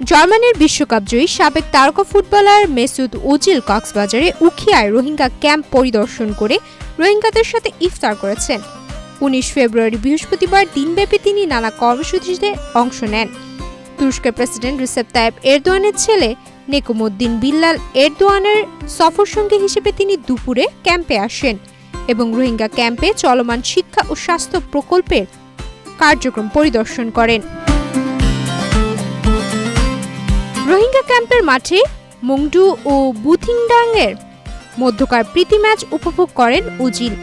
জার্মানির বিশ্বকাপজয়ী সাবেক তারকা ফুটবলার মেসুত ওজিল কক্সবাজারে উখিয়ায় রোহিঙ্গা ক্যাম্প পরিদর্শন করে রোহিঙ্গাদের সাথে ইফতার করেছেন। ১৯ ফেব্রুয়ারি বৃহস্পতিবার দিনব্যাপী তিনি নানা কর্মসূচিতে অংশ নেন। তুরস্কের প্রেসিডেন্ট রিসেপ তাইপ এরদোয়ানের ছেলে নেকুমুদ্দিন বিল্লাল এরদোয়ানের সফরসঙ্গী হিসেবে তিনি দুপুরে ক্যাম্পে আসেন এবং রোহিঙ্গা ক্যাম্পে চলমান শিক্ষা ও স্বাস্থ্য প্রকল্পের কার্যক্রম পরিদর্শন করেন। রোহিঙ্গা ক্যাম্পের মাঠে মংডু ও বুথিংডাংয়ের মধ্যকার প্রীতি ম্যাচ উপভোগ করেন ওজিল।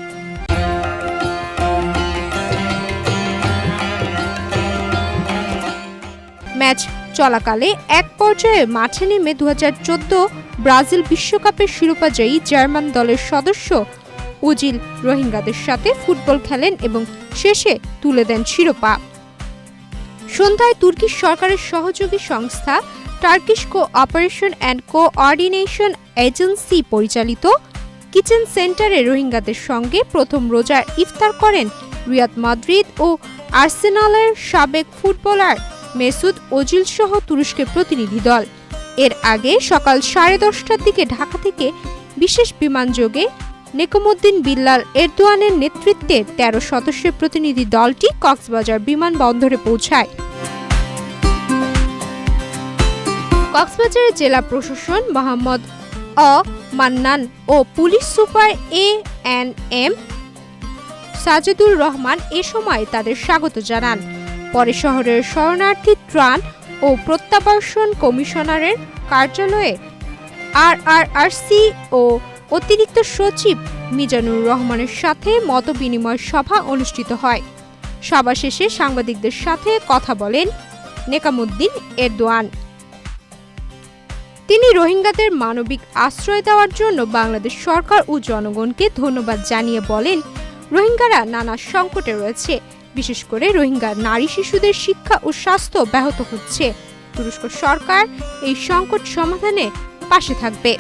ম্যাচ চলাকালে এক পর্যায়ে মাঠে নেমে ২০১৪ ব্রাজিল বিশ্বকাপের শিরোপাজয়ী জার্মান দলের সদস্য ওজিল রোহিঙ্গাদের সাথে ফুটবল খেলেন এবং শেষে তুলে দেন শিরোপা। সন্ধ্যায় তুর্কি সরকারের সহযোগী সংস্থা Turkish cooperation and coordination agency পরিচালিত কিচেন সেন্টারে রোহিঙ্গাদের সঙ্গে প্রথম রোজার ইফতার করেন রিয়াদ মাদ্রিদ ও আর্সেনালের সাবেক ফুটবলার মেসুত ওজিল সহ তুরস্কের প্রতিনিধি দল। এর আগে সকাল 10:30টার দিকে ঢাকা থেকে বিশেষ বিমানযোগে নেকুমুদ্দিন বিল্লাল এরদোয়ানের নেতৃত্বে ১৩ সদস্যের প্রতিনিধি দলটি কক্সবাজার বিমানবন্দরে পৌঁছায়। কক্সবাজারের জেলা প্রশাসন মোহাম্মদ মান্নান ও police super ANM Sajedur Rahman এ সময় তাদের স্বাগত জানান। পরে শহরের শরণার্থী ত্রাণ ও প্রত্যাবাসন কমিশনারের কার্যালয়ে RRRC ও অতিরিক্ত সচিব মিজানুর রহমানের সাথে মতবিনিময় সভা অনুষ্ঠিত হয়। সভা শেষে সাংবাদিকদের সাথে কথা বলেন নেকুমুদ্দিন এরদোয়ান। তিনি রোহিঙ্গাদের মানবিক আশ্রয় দেওয়ার জন্য বাংলাদেশ সরকার ও জনগণকে ধন্যবাদ জানিয়ে বলেন, রোহিঙ্গারা নানা সংকটে রয়েছে, বিশেষ করে রোহিঙ্গা নারী শিশুদের শিক্ষা ও স্বাস্থ্য ব্যাহত হচ্ছে। তুরস্ক সরকার এই সংকট সমাধানে পাশে থাকবে।